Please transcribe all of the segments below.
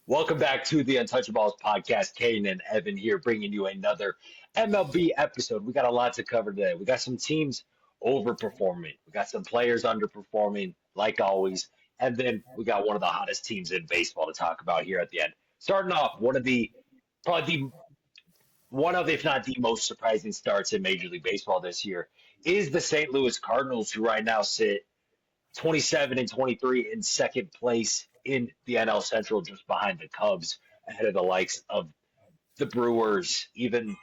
Welcome back to the Untouchaballs podcast. Caden and Evan here, bringing you another MLB episode. We got a lot to cover today. We got some teams overperforming. We got some players underperforming, like always. And then we got one of the hottest teams in baseball to talk about here at the end. Starting off, probably one of, if not the most surprising starts in Major League Baseball this year is the St. Louis Cardinals, who right now sit 27 and 23 in second place in the NL Central, just behind the Cubs, ahead of the likes of the Brewers. Even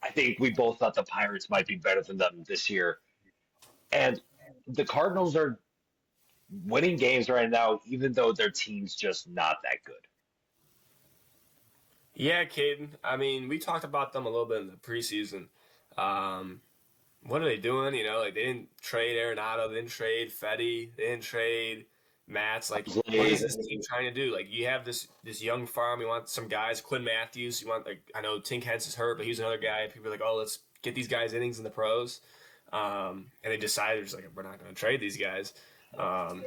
I think we both thought the Pirates might be better than them this year. And the Cardinals are winning games right now, even though their team's just not that good. Yeah, Caden. I mean, we talked about them a little bit in the preseason. Um, what are they doing? Like they didn't trade Arenado, they didn't trade Fetty, they didn't trade Mats. Like, what is this team trying to do? Like, you have this young farm. You want some guys, Quinn Matthews. You want I know Tink Hence is hurt, but he's another guy. People are like, oh, let's get these guys innings in the pros. And they decided just like we're not going to trade these guys. Um,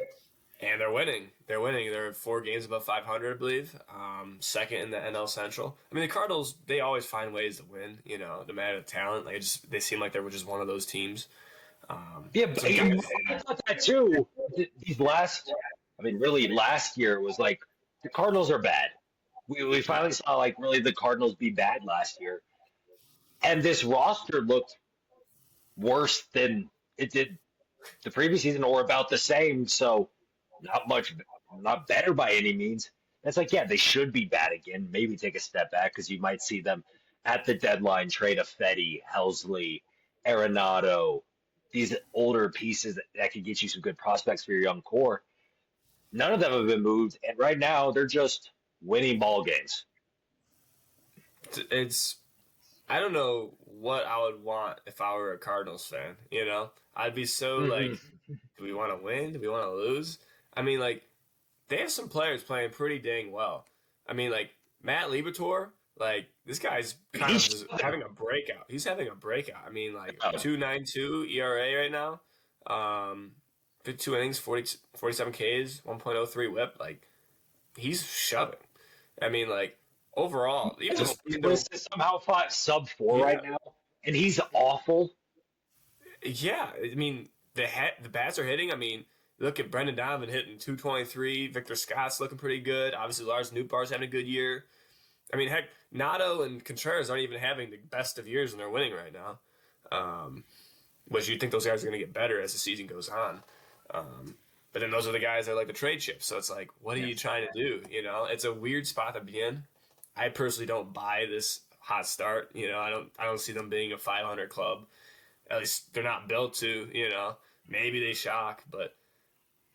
and they're winning. They're winning. They're 4 games above 500, I believe. Second in the NL Central. I mean, the Cardinals, they always find ways to win. No matter the talent. They seem like they were just one of those teams. Yeah, but I thought that too. These last, I mean, really last year was like the Cardinals are bad. We finally saw like really the Cardinals be bad last year, and this roster looked worse than it did the previous season, or about the same. So not much, not better by any means. That's like, yeah, they should be bad again. Maybe take a step back because you might see them at the deadline trade a Fetty, Helsley, Arenado, these older pieces that could get you some good prospects for your young core. None of them have been moved, and right now they're just winning ball games. It's I don't know what I would want if I were a Cardinals fan. I'd be so Hmm. like, do we want to win? Do we want to lose? I mean, like, they have some players playing pretty dang well. I mean, like Matt Liebertor, like this guy's kind of He's just having a breakout. He's having a breakout. I mean, like shoving. 2.92 ERA right now. Um, 52 innings, 47 Ks, 1.03 WHIP. Like he's shoving. I mean, like overall, even though I mean, they're Is somehow sub four yeah, right now, and he's awful. yeah. I mean, the bats are hitting. I mean, look at Brendan Donovan hitting 223. Victor Scott's looking pretty good. Obviously, Lars Nootbaar's having a good year. I mean, heck, Nato and Contreras aren't even having the best of years, and they're winning right now. Um, which you'd think those guys are going to get better as the season goes on. Um, but then those are the guys that are like the trade chips. So it's like, what are you trying to do? It's a weird spot to be in. I personally don't buy this hot start. I don't see them being a 500 club. At least they're not built to. Maybe they shock, but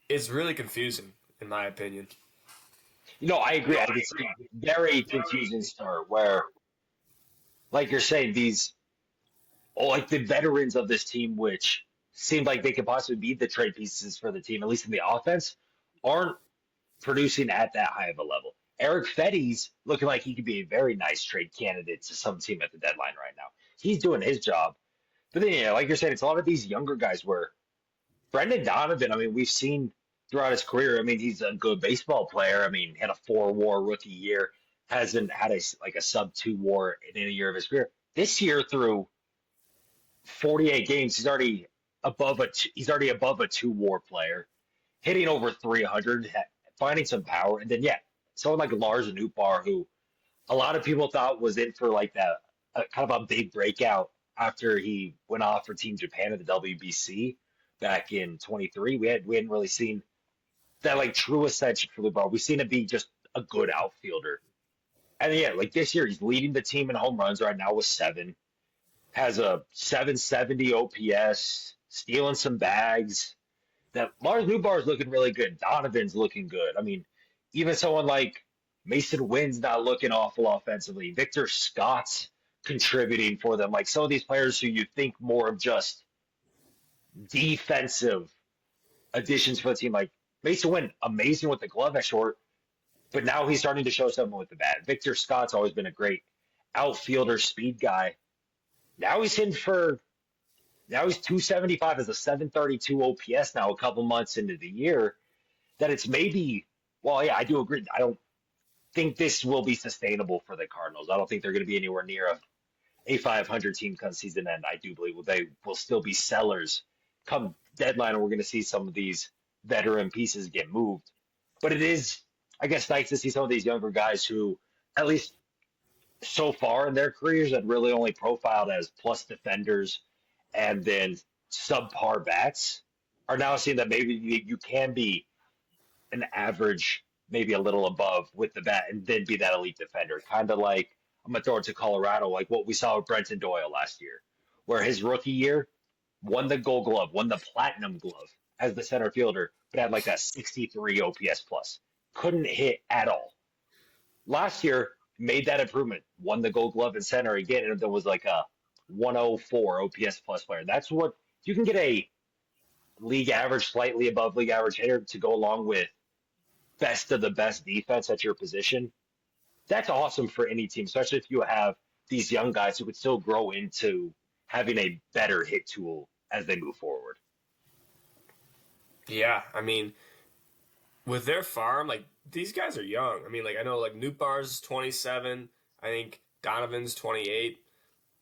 it's really confusing in my opinion. I agree. I think it's a very confusing start where, like you're saying, like the veterans of this team, which seemed like they could possibly be the trade pieces for the team, at least in the offense, aren't producing at that high of a level. Eric Fetty's looking like he could be a very nice trade candidate to some team at the deadline right now. He's doing his job. But then, like you're saying, it's a lot of these younger guys where Brendan Donovan, I mean, we've seen throughout his career, I mean, he's a good baseball player. I mean, had a 4 WAR rookie year, hasn't had a sub 2 WAR in any year of his career. This year, through 48 games, he's already above a 2 WAR player, hitting over 300, finding some power, and then yeah, someone like Lars Nootbaar, who a lot of people thought was in for like that kind of a big breakout after he went off for Team Japan at the WBC back in 23. We hadn't really seen that like true ascension for Nootbaar. We've seen him be just a good outfielder, and yeah, like this year he's leading the team in home runs right now with 7, has a 770 OPS, stealing some bags. That Lars Nootbaar is looking really good. Donovan's looking good. I mean, even someone like Mason Wynn's not looking awful offensively. Victor Scott's contributing for them. Like some of these players who you think more of just defensive additions for the team. Like Mason Wynn, amazing with the glove at short, but now he's starting to show something with the bat. Victor Scott's always been a great outfielder, speed guy. Now he's hitting for Now he's 275 as a 732 OPS now, a couple months into the year. That it's maybe, well, yeah, I do agree. I don't. think this will be sustainable for the Cardinals. I don't think they're going to be anywhere near a 500 team come season end. I do believe they will still be sellers come deadline, and we're going to see some of these veteran pieces get moved. But it is, I guess, nice to see some of these younger guys who, at least so far in their careers, had really only profiled as plus defenders and then subpar bats, are now seeing that maybe you can be an average, maybe a little above with the bat, and then be that elite defender. Kind of like, I'm gonna throw it to Colorado, like what we saw with Brenton Doyle last year, where his rookie year won the Gold Glove, won the Platinum Glove as the center fielder, but had like that 63 OPS plus. Couldn't hit at all. Last year made that improvement, won the Gold Glove in center again, and there was like a 104 OPS plus player. That's what you can get, a league average, slightly above league average hitter to go along with best of the best defense at your position. That's awesome for any team, especially if you have these young guys who could still grow into having a better hit tool as they move forward. Yeah, I mean, with their farm, like these guys are young. I mean, like I know like Nootbaar's 27. I think Donovan's 28.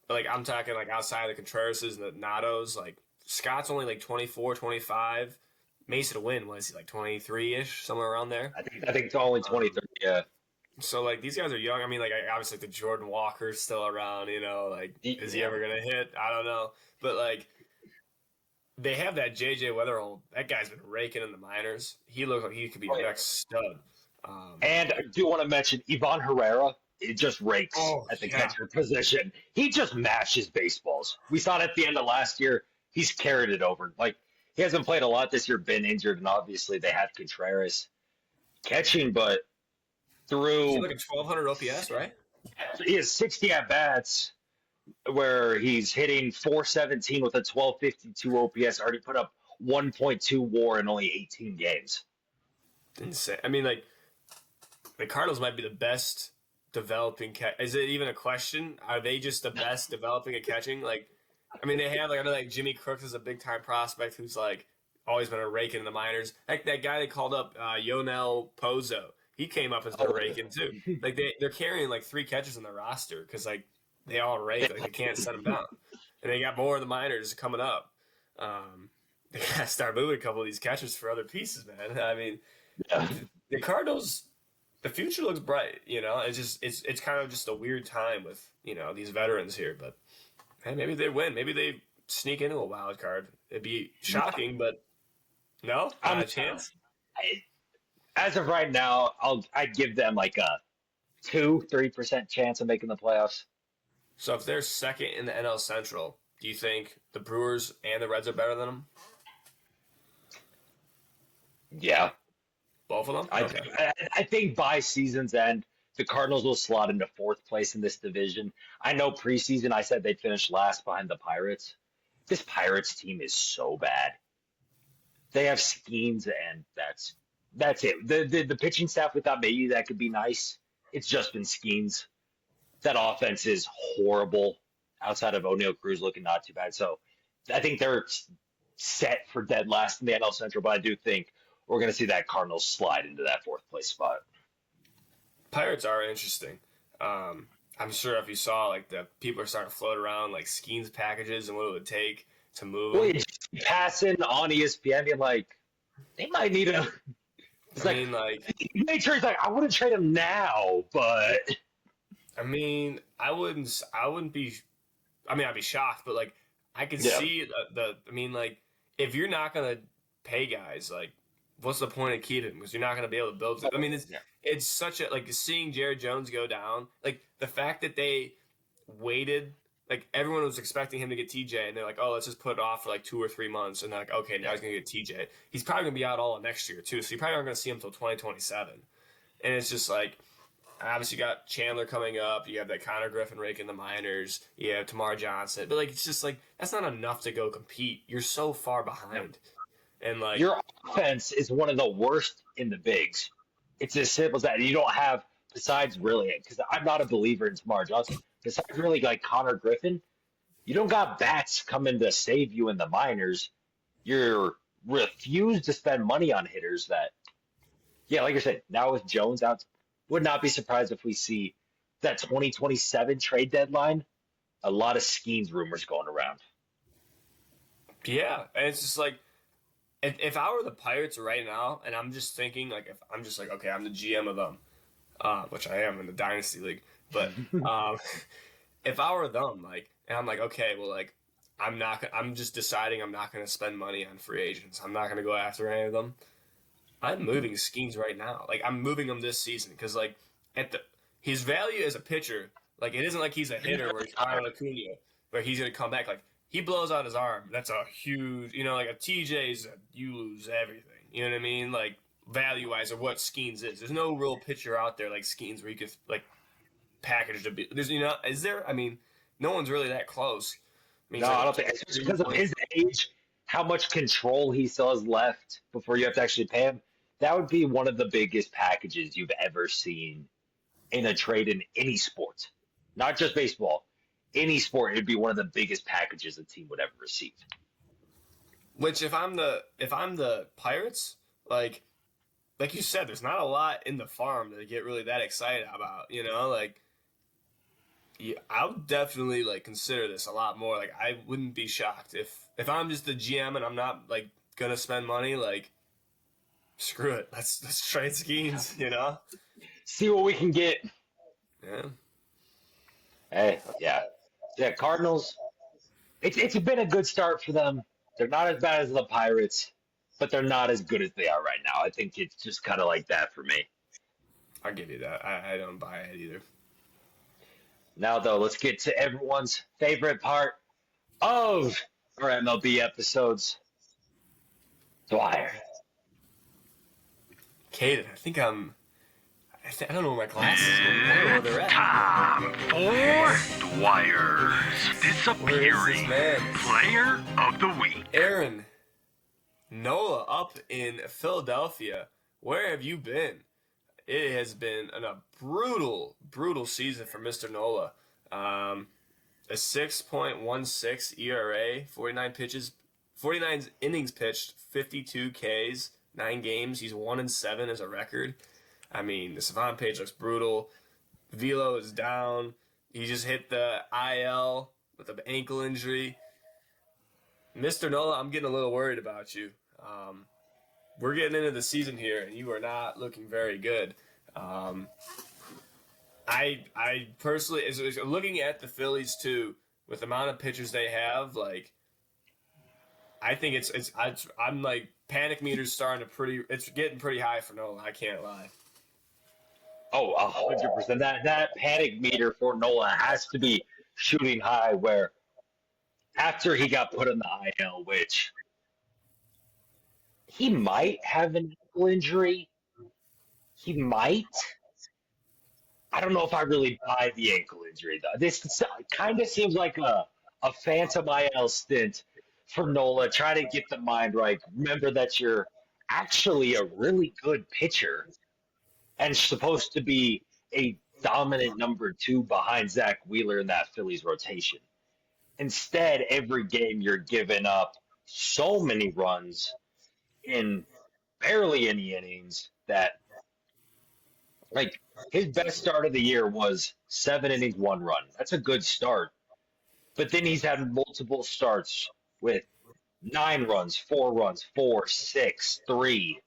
But like I'm talking like outside of the Contrerases and the Natos, like Scott's only like 24, 25. Mason Wynn was like 23-ish, somewhere around there. I think it's only 23. Yeah. So like these guys are young. I mean, like obviously the Jordan Walker's still around. You know, like is he ever gonna hit? I don't know. But like they have that JJ Weatherhold. That guy's been raking in the minors. He looks like he could be the next stud. And I do want to mention Ivan Herrera. It just rakes at the catcher position. He just mashes baseballs. We saw it at the end of last year. He's carried it over. Like, he hasn't played a lot this year, been injured, and obviously they have Contreras catching, but through. He's like a 1,200 OPS, right? He has 60 at bats where he's hitting 417 with a 1252 OPS. Already put up 1.2 WAR in only 18 games. Insane. I mean, like the Cardinals might be the best developing catch. Is it even a question? Are they just the best developing at catching? Like, I mean, they have like I know like Jimmy Crooks is a big time prospect who's like always been a raking in the minors. Like that guy they called up, Yonel Pozo. He came up as a raking too. Like they're carrying like 3 catchers on their roster because like they all rake. Like they can't set them down, and they got more of the minors coming up. They gotta start moving a couple of these catchers for other pieces, man. I mean, the Cardinals. The future looks bright, you know. It's just it's kind of just a weird time with these veterans here, but hey, maybe they win. Maybe they sneak into a wild card. It'd be shocking, but no, not a chance. As of right now, I'd give them like a 2-3% chance of making the playoffs. So if they're second in the NL Central, do you think the Brewers and the Reds are better than them? Yeah. Both of them? I think by season's end, the Cardinals will slot into 4th place in this division. I know preseason I said they'd finish last behind the Pirates. This Pirates team is so bad. They have Skeens, and that's it. The pitching staff, we thought maybe that could be nice. It's just been Skeens. That offense is horrible outside of O'Neal Cruz looking not too bad. So I think they're set for dead last in the NL Central, but I do think we're going to see that Cardinals slide into that 4th place spot. Pirates are interesting. I'm sure if you saw, like, the people are starting to float around, like, Skeens packages and what it would take to move. Well, passing on ESPN, being like, they might need a. Make sure he's like, I wouldn't trade him now, but. I mean, I wouldn't be. I mean, I'd be shocked, but like, I could see I mean, like, if you're not gonna pay guys, like, what's the point of keeping him? Because you're not gonna be able to build. I mean, it's such a like seeing Jared Jones go down. Like the fact that they waited, like everyone was expecting him to get TJ, and they're like, oh, let's just put it off for like 2 or 3 months, and they're like, okay, now he's gonna get TJ. He's probably gonna be out all of next year too, so you probably aren't gonna see him until 2027. And it's just like. Obviously, you got Chandler coming up. You have that Connor Griffin rake in the minors. You have Tamar Johnson. But, like, it's just, like, that's not enough to go compete. You're so far behind. And, like... Your offense is one of the worst in the bigs. It's as simple as that. You don't have, besides really, because I'm not a believer in Tamar Johnson, besides really, like, Connor Griffin, you don't got bats coming to save you in the minors. You're refused to spend money on hitters that... Yeah, like I said, now with Jones out... would not be surprised if we see that 2027 trade deadline. A lot of Skeens rumors going around. Yeah, and it's just like if I were the Pirates right now, and I'm just thinking like if I'm just like okay, I'm the GM of them, which I am in the Dynasty League, but um, if I were them, like, and I'm like okay, well like I'm not, I'm just deciding I'm not going to spend money on free agents. I'm not going to go after any of them. I'm moving Skeens right now. Like I'm moving him this season because like at the his value as a pitcher, like it isn't like he's a hitter where he's Ronald Acuna, where he's gonna come back. Like he blows out his arm. That's a huge, like a TJ's. You lose everything. You know what I mean? Like value wise, or what Skeens is. There's no real pitcher out there like Skeens where you could like package to be. There's is there? I mean, no one's really that close. I mean, No, like I don't think it's just because of his age, how much control he still has left before you have to actually pay him. That would be one of the biggest packages you've ever seen in a trade in any sport, not just baseball. Any sport, it'd be one of the biggest packages a team would ever receive. which if I'm the Pirates, like you said, there's not a lot in the farm to get really that excited about. Like yeah, I would definitely like consider this a lot more. Like I wouldn't be shocked if I'm just the GM and I'm not like gonna spend money. Like screw it, let's trade Skeens. See what we can get. Yeah. Hey, yeah, yeah. Cardinals. It's been a good start for them. They're not as bad as the Pirates, but they're not as good as they are right now. I think it's just kind of like that for me. I'll give you that. I don't buy it either. Now, though, let's get to everyone's favorite part of our MLB episodes. Dwyer. Caden, I don't know where my glasses are. I don't know where they're at. Time for Dwyer's Where is this Disappearing man? Player of the Week. Aaron Nola up in Philadelphia. Where have you been? It has been a brutal, brutal season for Mr. Nola. A 6.16 ERA, 49 innings pitched, 52 Ks, 9 games. He's 1-7 as a record. I mean, the Savant page looks brutal. Velo is down. He just hit the IL with an ankle injury. Mr. Nola, I'm getting a little worried about you. We're getting into the season here, and you are not looking very good. I personally, is looking at the Phillies too, with the amount of pitchers they have, like, I think I'm like panic meters it's getting pretty high for Nola. I can't lie. Oh, 100%. That panic meter for Nola has to be shooting high. Where after he got put on the IL, which he might have an ankle injury, he might. I don't know if I really buy the ankle injury though. This kind of seems like a phantom IL stint for Nola, trying to get the mind right. Remember that you're actually a really good pitcher and supposed to be a dominant number two behind Zach Wheeler in that Phillies rotation. Instead, every game you're giving up so many runs in barely any innings that, like, his best start of the year was 7 innings, 1 run. That's a good start. But then he's had multiple starts with 9 runs, 4 runs, 4, 6, 3.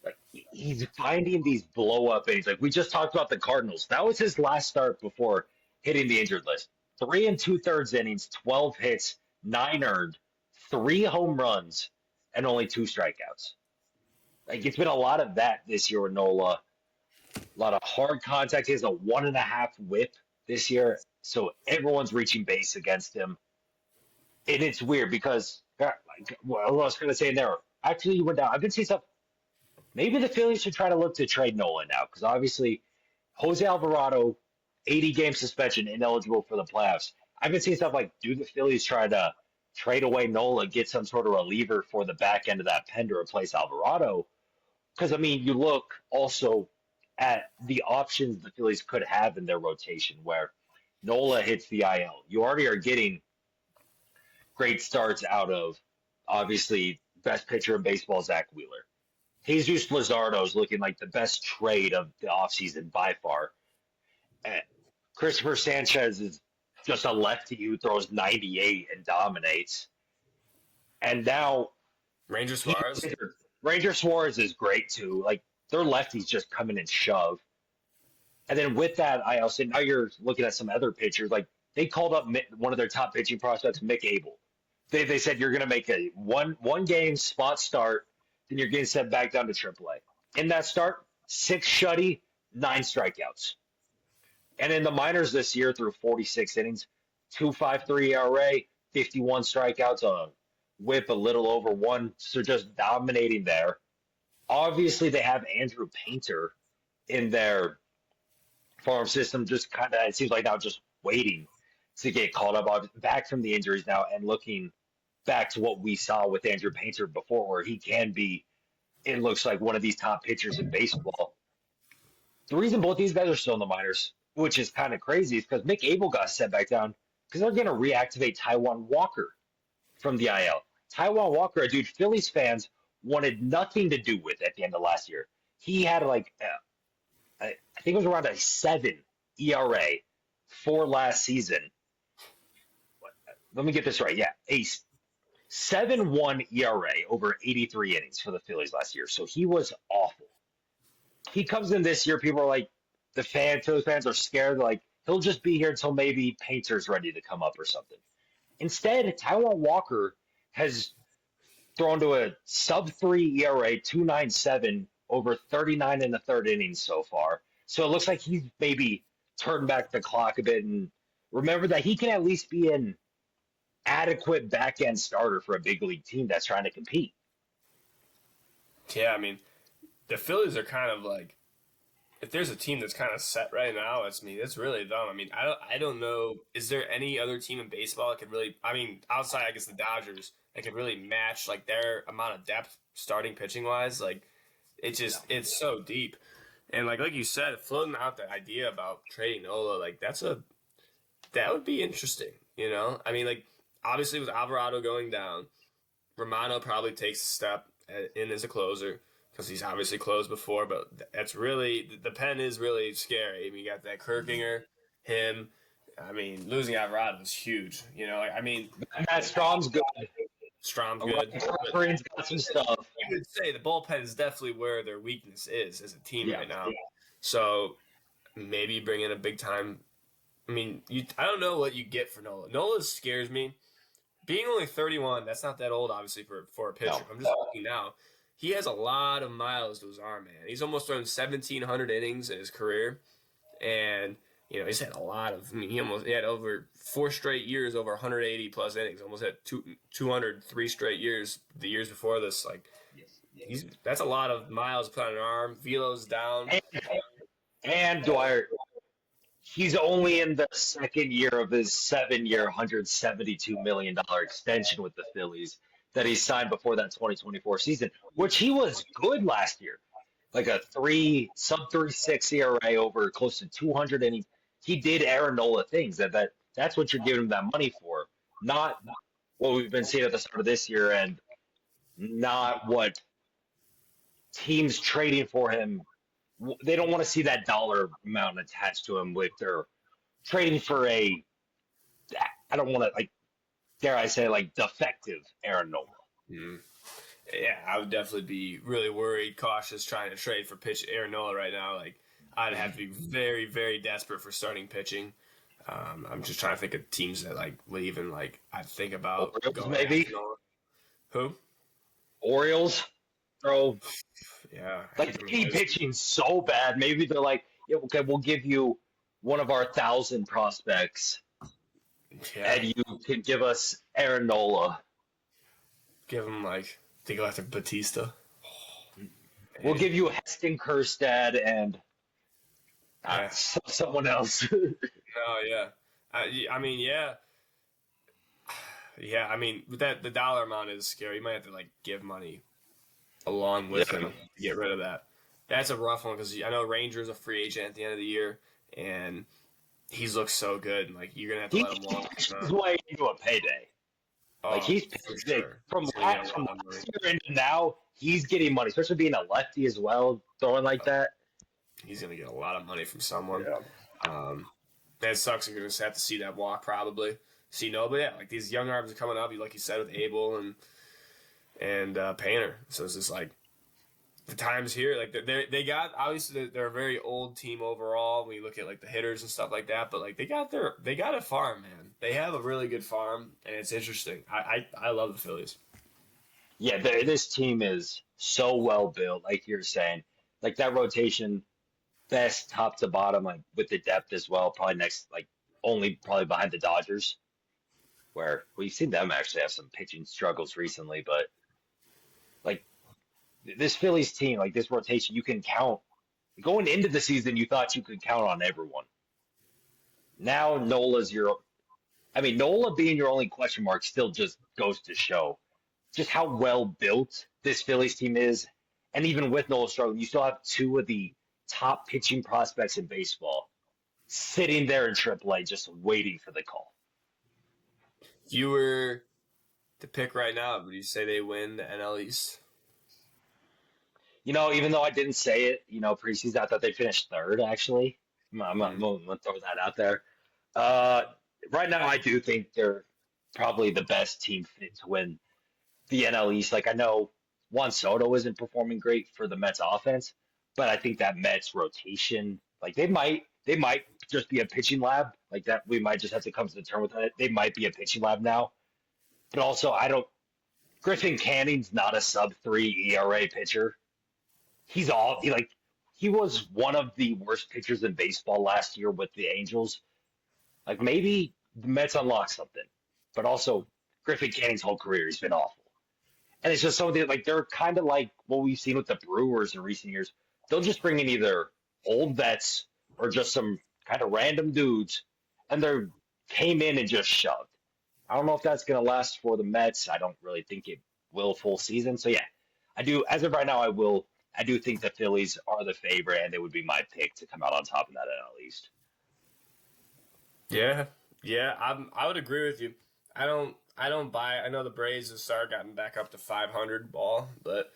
Like, he's finding these blow up innings. Like we just talked about the Cardinals. That was his last start before hitting the injured list. 3 2/3 innings, 12 hits, 9 earned, 3 home runs, and only 2 strikeouts. Like it's been a lot of that this year with Nola. A lot of hard contact. He has a 1.5 whip this year, so everyone's reaching base against him. And it's weird because like, what I was going to say in there. Actually, you went down. I've been seeing stuff. Maybe the Phillies should try to look to trade Nola now because obviously Jose Alvarado, 80-game suspension, ineligible for the playoffs. I've been seeing stuff like, do the Phillies try to trade away Nola, get some sort of reliever for the back end of that pen to replace Alvarado? Because, I mean, you look also at the options the Phillies could have in their rotation where Nola hits the IL. You already are getting great starts out of, obviously, best pitcher in baseball, Zach Wheeler. Jesus Luzardo is looking like the best trade of the offseason by far. And Christopher Sanchez is just a lefty who throws 98 and dominates. And now Ranger he, Suarez. Ranger Suarez is great too. Like their lefties just come in and shove. And then with that, I also now you're looking at some other pitchers. Like they called up one of their top pitching prospects, Mick Abel. They said you're going to make a one game spot start, then you're getting sent back down to AAA. In that start, 6 shutty, 9 strikeouts. And in the minors this year, through 46 innings, 2.53 ERA, 51 strikeouts, a WHIP a little over one. So just dominating there. Obviously, they have Andrew Painter in their farm system, just kind of, it seems like now just waiting to get called up back from the injuries now and looking back to what we saw with Andrew Painter before, where he can be, it looks like one of these top pitchers in baseball. The reason both these guys are still in the minors, which is kind of crazy, is because Mick Abel got sent back down because they're going to reactivate Taiwan Walker from the IL. Taiwan Walker, a dude Phillies fans wanted nothing to do with at the end of last year. He had like, I think it was around a 7 ERA for last season. Let me get this right. Yeah, a 7.1 ERA over 83 innings for the Phillies last year. So he was awful. He comes in this year, people are like, Phillies fans are scared, like, he'll just be here until maybe Painter's ready to come up or something. Instead, Taiwan Walker has thrown to a sub-3 ERA, 2.97 over 39 in the third inning so far. So it looks like he's maybe turned back the clock a bit and remember that he can at least be an adequate back-end starter for a big league team that's trying to compete. Yeah, I mean, the Phillies are kind of like, if there's a team that's kind of set right now, it's me. It's really them. I mean, I don't know. Is there any other team in baseball that could really? I mean, outside I guess the Dodgers, that could really match like their amount of depth starting pitching wise. Like, it's so deep, and like you said, floating out the idea about trading Nola, like that would be interesting. You know, I mean, like obviously with Alvarado going down, Romano probably takes a step in as a closer. Because he's obviously closed before, but that's really the pen is really scary. I mean, you got that Kerkinger, him. I mean, losing Alvarado is huge. You know, I mean, Matt Strom's good. Strom's good. Green's got some stuff. I would say the bullpen is definitely where their weakness is as a team Yeah. right now. So maybe bring in a big time. I mean, I don't know what you get for Nola. Nola scares me. Being only 31, that's not that old, obviously, for a pitcher. No. I'm just looking now. He has a lot of miles to his arm, man. He's almost thrown 1,700 innings in his career, and you know he's had a lot of. I mean, he had over 4 straight years over 180 plus innings. Almost had 203 straight years. The years before this, like, that's a lot of miles put on an arm. Velo's down, and Dwyer, he's only in the second year of his 7-year, $172 million extension with the Phillies that he signed before that 2024 season, which he was good last year, like a sub-3.6 ERA over close to 200 innings. He did Aaron Nola things that's what you're giving him that money for, not what we've been seeing at the start of this year, and not what teams trading for him. They don't want to see that dollar amount attached to him with their trading for I don't want to, like, dare I say, like, defective Aaron Nola. Mm. Yeah, I would definitely be really worried, cautious, trying to trade for Aaron Nola right now. Like, I'd have to be very, very desperate for starting pitching. I'm just trying to think of teams that like would even like I think about Orioles, maybe. Who? Orioles. Throw. Yeah. Like, they keep pitching so bad. Maybe they're like, yeah, okay, we'll give you one of our 1,000 prospects. Yeah. And you can give us Aaron Nola. Give him, like, they go after Batista. We'll give you Heston Kjerstad and someone else. Oh, yeah. I mean, yeah. Yeah, I mean, the dollar amount is scary. You might have to, like, give money along with him to get rid of that. That's a rough one because I know Ranger's a free agent at the end of the year, and he's looked so good. Like, you're going to have to let him walk. His way into a payday. Like Oh, he's for like, sure. He's gonna get a from lot of money. last year into now, he's getting money, especially being a lefty as well, throwing like that. He's gonna get a lot of money from someone. Yeah. Um, it sucks. You're gonna have to see that walk probably. See, no, but yeah, like these young arms are coming up. Like you said with Abel and Painter. So it's just like the times here. Like they got obviously they're a very old team overall. When you look at like the hitters and stuff like that, but like they got a farm, man. They have a really good farm, and it's interesting. I love the Phillies. Yeah, this team is so well built, like you're saying. Like that rotation, best top to bottom, like with the depth as well. Probably next, like only probably behind the Dodgers, where we've seen them actually have some pitching struggles recently. But like this Phillies team, like this rotation, you can count. Going into the season, you thought you could count on everyone. Now Nola's your, I mean, Nola being your only question mark still just goes to show just how well built this Phillies team is. And even with Nola struggling, you still have two of the top pitching prospects in baseball sitting there in AAA just waiting for the call. If you were to pick right now, would you say they win the NL East? Even though I didn't say it, preseason, I thought they finished third, actually. I'm Mm. going to throw that out there. Uh, right now, I do think they're probably the best team fit to win the NL East. Like I know Juan Soto isn't performing great for the Mets offense, but I think that Mets rotation, like they might just be a pitching lab. Like that we might just have to come to the term with that. They might be a pitching lab now. But also I don't Griffin Canning's not a sub 3 ERA pitcher. He was one of the worst pitchers in baseball last year with the Angels. Like maybe the Mets unlock something. But also Griffin Canning's whole career has been awful. And it's just something like they're kind of like what we've seen with the Brewers in recent years. They'll just bring in either old vets or just some kind of random dudes, and they came in and just shoved. I don't know if that's going to last for the Mets. I don't really think it will full season. So yeah, I do. As of right now, I will. I do think the Phillies are the favorite, and they would be my pick to come out on top of that NL East. Yeah, yeah, I would agree with you. I don't buy. I know the Braves have started gotten back up to 500 ball, but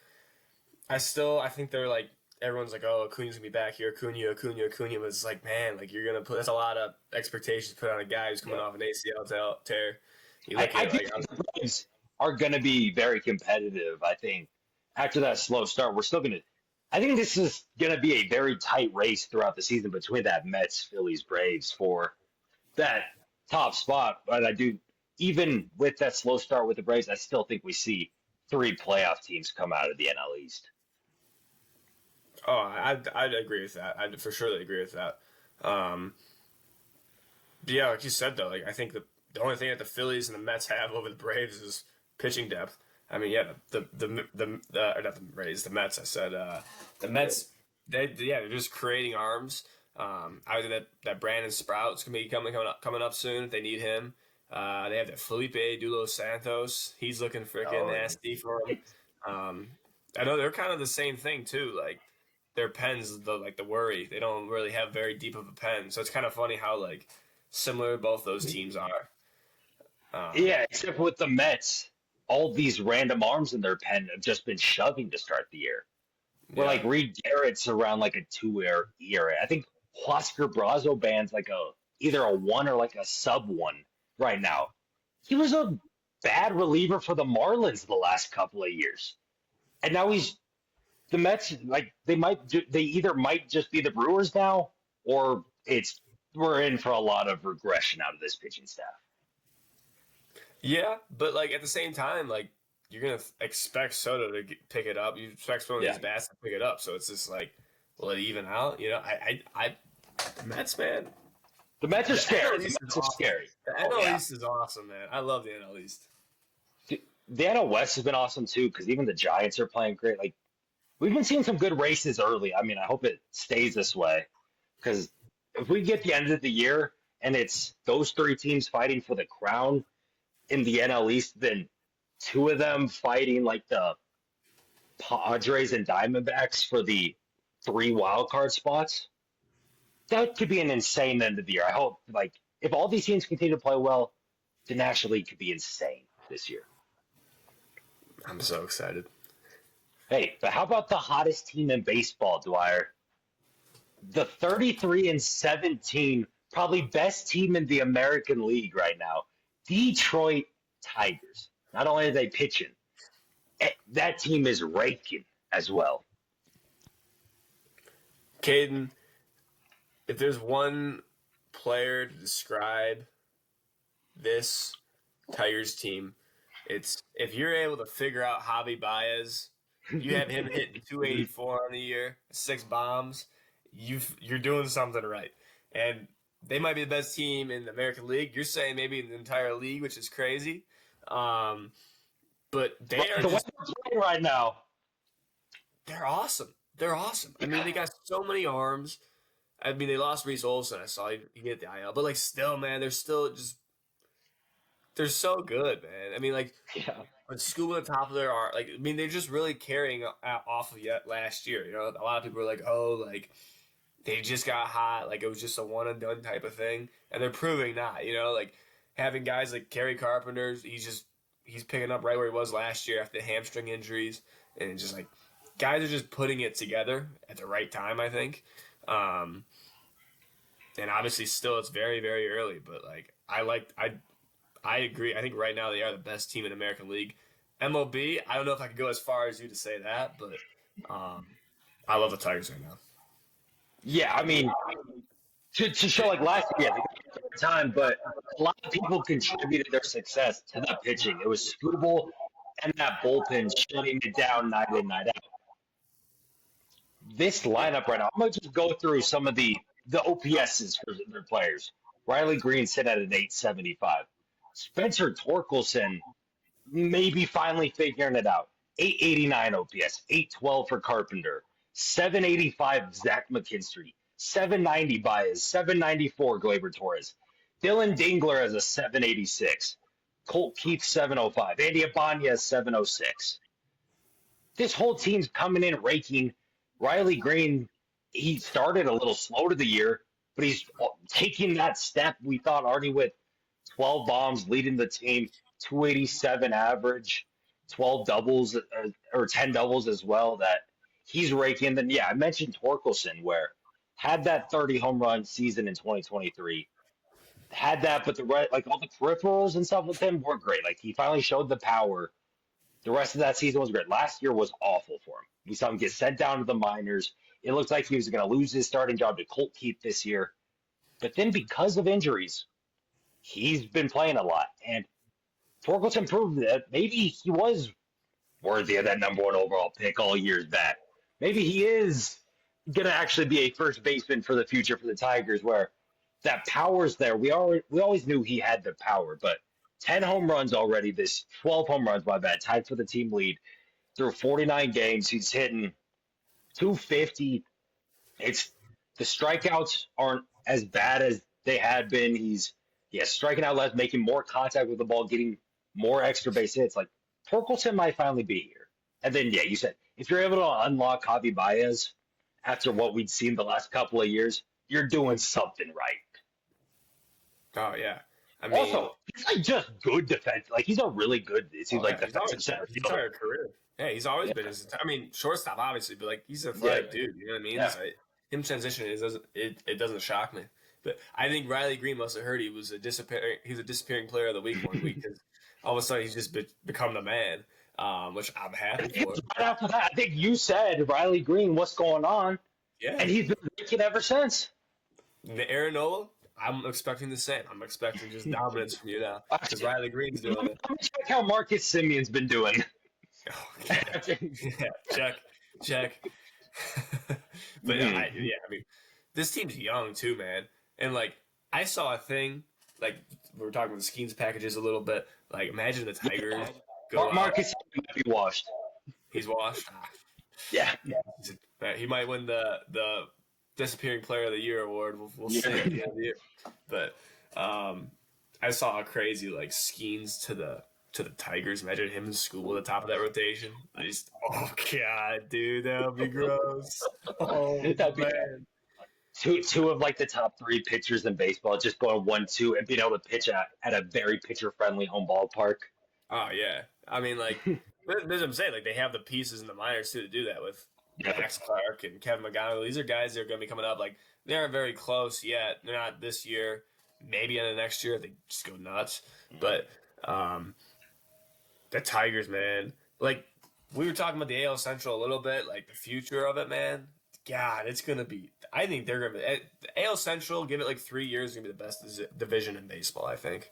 I think they're like everyone's like, oh, Acuna's gonna be back here, Acuna. But it's like, man, like you're gonna put that's a lot of expectations to put on a guy who's coming Yeah. off an ACL tear. You I, look I at do like, think the Braves are going to be very competitive. I think after that slow start, we're still going to. I think this is going to be a very tight race throughout the season between that Mets, Phillies, Braves for that top spot. But I do, even with that slow start with the Braves, I still think we see three playoff teams come out of the NL East. oh, I'd agree with that. I'd for sure agree with that. Um, but yeah, like you said though, like I think the only thing that the Phillies and the Mets have over the Braves is pitching depth. I mean, yeah, or not the Rays, the Mets. I said the Mets. They're just creating arms. I think that Brandon Sprout's gonna be coming up soon if they need him. They have that Felipe Dulo Santos. He's looking freaking Oh, nasty for them. Um, I know they're kind of the same thing too. Like their pens, the worry. They don't really have very deep of a pen, so it's kind of funny how like similar both those teams are. Um, yeah, except with the Mets, all these random arms in their pen have just been shoving to start the year. Where yeah, like Reed Garrett's around like a 2 ERA. I think Huascar Brazo band's like a either a one or like a sub one right now. He was a bad reliever for the Marlins the last couple of years, and now he's the Mets. Like they either might just be the Brewers now, or it's we're in for a lot of regression out of this pitching staff. yeah, but like at the same time, like you're gonna expect Soto to pick it up. You expect one of Yeah, these bats to pick it up. So it's just like, will it even out? The Mets, man. the Mets are The scary. NL The East is Mets are awesome. scary. The Oh NL yeah. East is awesome, man. I love the NL East. The NL West has been awesome too because even the Giants are playing great. Like we've been seeing some good races early. I mean, I hope it stays this way because if we get the end of the year and it's those three teams fighting for the crown in the NL East, then two of them fighting like the Padres and Diamondbacks for the three wild card spots, that could be an insane end of the year. I hope like if all these teams continue to play well, the National League could be insane. this year. I'm so excited. Hey, but how about the hottest team in baseball, Dwyer? The 33-17, probably best team in the American League right now, Detroit Tigers. Not only are they pitching, that team is raking as well. Caden, if there's one player to describe this Tigers team, it's if you're able to figure out Javi Baez, you have him hitting 284 on the year, 6 bombs, you're doing something right. And they might be the best team in the American League. You're saying maybe in the entire league, which is crazy. But they are The way just they're playing right now, they're awesome. They're awesome. I mean, they got so many arms. I mean, they lost Reese Olson. I saw he get the IL, but like, still, man, they're still just they're so good, man. I mean, like, yeah. with Scuba on top of their arm, like, I mean, they're just really carrying off of yet last year. You know, a lot of people were like, oh, like they just got hot, like it was just a one and done type of thing, and they're proving not. You know, like having guys like Kerry Carpenter, he's picking up right where he was last year after the hamstring injuries, and just like guys are just putting it together at the right time, I think. And obviously, still it's very, very early, but like I agree. I think right now they are the best team in American League. MLB, I don't know if I could go as far as you to say that, but I love the Tigers right now. Yeah, I mean, to show like last year, they got a time, but a lot of people contributed their success to that pitching. It was Scooble and that bullpen shutting it down night in, night out. This lineup right now, I'm going to just go through some of the OPSs for their players. Riley Green sit at an 875. Spencer Torkelson maybe finally figuring it out. 889 OPS, 812 for Carpenter, 785 Zach McKinstry, 790 Baez, 794 Gleyber Torres. Dylan Dingler has a 786. Colt Keith 705. Andy Abanya 706. This whole team's coming in raking. Riley Green, he started a little slow to the year, but he's taking that step. We thought already with 12 bombs leading the team, 287 average, 12 doubles or 10 doubles as well, that he's raking. Then, yeah, I mentioned Torkelson, where had that 30 home run season in 2023. Had that, but like all the peripherals and stuff with him were great. Like he finally showed the power. The rest of that season was great. Last year was awful for him. We saw him get sent down to the minors. It looked like he was going to lose his starting job to Colt Keith this year. But then because of injuries, he's been playing a lot. And Torkelson proved that maybe he was worthy of that number 1 overall pick all years back. Maybe he is going to actually be a first baseman for the future for the Tigers, where that power's there. We always knew he had the power, but 10 home runs already, 12 home runs, my bad, tied for the team lead through 49 games. He's hitting 250. The strikeouts aren't as bad as they had been. He's striking out less, making more contact with the ball, getting more extra base hits. Like Torkelson might finally be here. And then you said if you're able to unlock Javi Baez after what we'd seen the last couple of years, you're doing something right. Oh yeah. I mean, also, he's like just good defense. Like he's a really good. It seems like defensive center his entire career. Yeah, he's always been. I mean, shortstop obviously, but like he's a athletic dude. You know what I mean? Yeah. Like, him transitioning it doesn't shock me. But I think Riley Green must have heard he was a disappearing player of the week one week because all of a sudden he's just become the man, which I'm happy for. Right after that, I think you said Riley Green, what's going on? Yeah, and he's been making ever since. Aaron Nola, I'm expecting the same. I'm expecting just dominance from you now because Riley Green's doing it. Let me check how Marcus Simeon's been doing. Yeah, check. But I mean, this team's young too, man. And like, I saw a thing, like we were talking about the Skeens packages a little bit. Like, imagine the Tigers go Marcus Simeon might be washed. He's washed. Yeah. He might win the disappearing player of the year award. We'll see at the end of the year. But I saw a crazy like Skeens to the Tigers. Imagine him in school at the top of that rotation. Oh god, dude, that would be gross. Oh man. Two of like the top 3 pitchers in baseball just going 1-2 and being able to pitch at a very pitcher friendly home ballpark. Oh yeah, I mean like that's what I'm saying. Like they have the pieces in the minors too to do that with Yeah. Max Clark and Kevin McGonigal. These are guys that are going to be coming up. Like they aren't very close yet. They're not this year. Maybe in the next year if they just go nuts. But the Tigers, man. Like we were talking about the AL Central a little bit, like the future of it, man. God, it's gonna be. I think they're gonna be the AL Central. Give it like 3 years, gonna be the best division in baseball. I think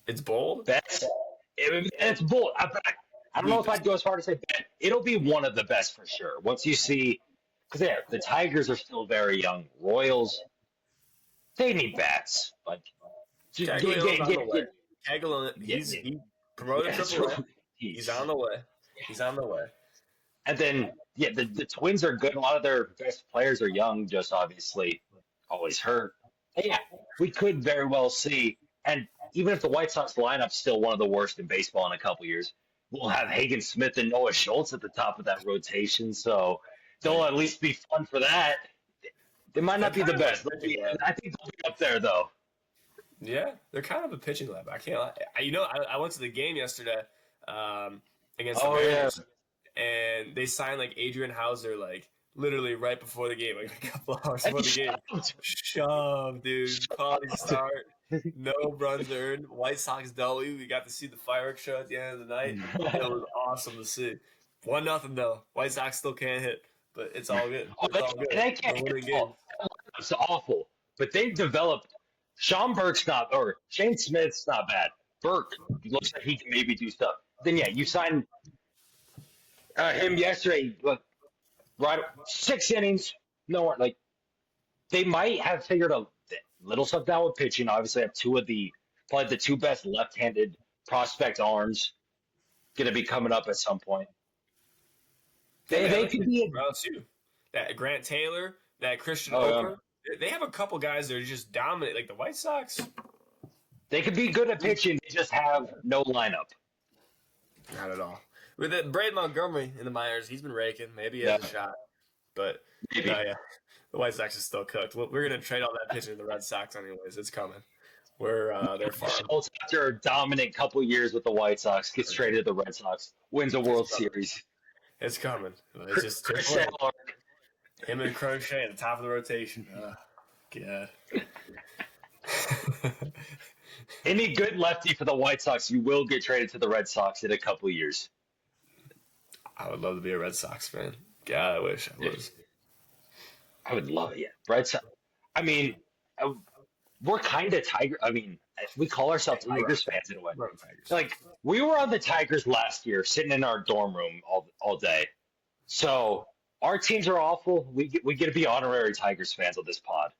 it's bold. It's bold. I don't know if I'd go as far to say bet. It'll be one of the best for sure. Once you see, because the Tigers are still very young. Royals, they need bats. Like, Cagliano's on the way. Cagliano, yeah, he promoted Triple A. He's on the way. He's on the way. And then, the Twins are good. A lot of their best players are young, just obviously always hurt. And yeah, we could very well see. And even if the White Sox lineup's still one of the worst in baseball in a couple years, we'll have Hagen Smith and Noah Schultz at the top of that rotation. So they'll at least be fun for that. They might not be the best. I think they'll be up there, though. Yeah, they're kind of a pitching lab. I can't lie. I went to the game yesterday against the Mariners, and they signed like Adrian Hauser like literally right before the game, like a couple hours before the game. Shove, dude. Quality start. No runs earned. White Sox W. We got to see the fireworks show at the end of the night. It was awesome to see. 1-0 though. White Sox still can't hit, but it's all good. It's all good. They can't hit the ball. It's awful. But they've developed. Shane Smith's not bad. Burke looks like he can maybe do stuff. Then you signed him yesterday. Right, 6 innings. No, like they might have figured a little stuff out with pitching. Obviously, have probably the two best left-handed prospect arms going to be coming up at some point. They could be. That Grant Taylor, that Christian Oper. They have a couple guys that are just dominant, like the White Sox. They could be good at pitching. They just have no lineup. Not at all. With Braden Montgomery in the minors, he's been raking. Maybe he has a shot. But, the White Sox is still cooked. We're going to trade all that pitching to the Red Sox anyways. It's coming. They're far. Schultz, after a dominant couple years with the White Sox, gets traded to the Red Sox, wins a World Series. It's coming. It's just him and Crochet at the top of the rotation. God. Any good lefty for the White Sox, you will get traded to the Red Sox in a couple of years. I would love to be a Red Sox fan. God, I wish I was. I would love it. Yeah, Red Sox. I mean, we're kind of Tiger. I mean, we call ourselves Tigers fans in a way. Like we were on the Tigers last year, sitting in our dorm room all day. So our teams are awful. We get to be honorary Tigers fans on this pod.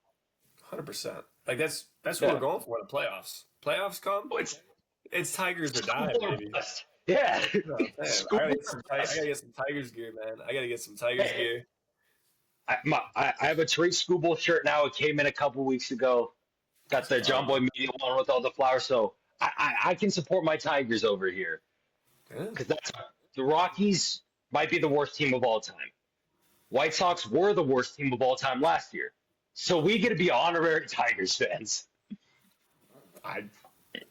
100%. Like that's what we're going for in the playoffs. Playoffs come. It's Tigers or die, baby. Yeah. Oh, I gotta get some Tigers gear, man. I gotta get some Tigers gear. I have a Tariq Skubal shirt now. It came in a couple weeks ago. Got the John Boy Media one with all the flowers. So I can support my Tigers over here. Because the Rockies might be the worst team of all time. White Sox were the worst team of all time last year. So we get to be honorary Tigers fans.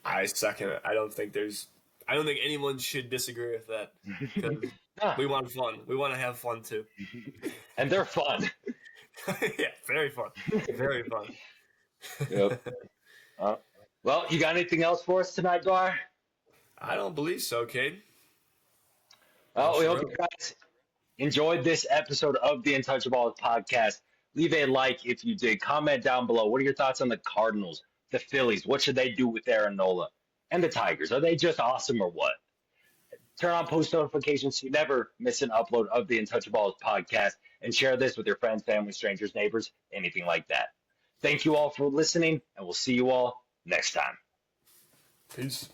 I second it. I don't think anyone should disagree with that. We want fun. We want to have fun too. And they're fun. Yeah, very fun. Very fun. Yep. Well, you got anything else for us tonight, Gar? I don't believe so, Cade. Well, we hope you guys enjoyed this episode of the Untouchaballs podcast. Leave a like if you did. Comment down below. What are your thoughts on the Cardinals, the Phillies? What should they do with Aaron Nola? And the Tigers? Are they just awesome or what? Turn on post notifications so you never miss an upload of the Untouchaballs podcast. And share this with your friends, family, strangers, neighbors, anything like that. Thank you all for listening, and we'll see you all next time. Peace.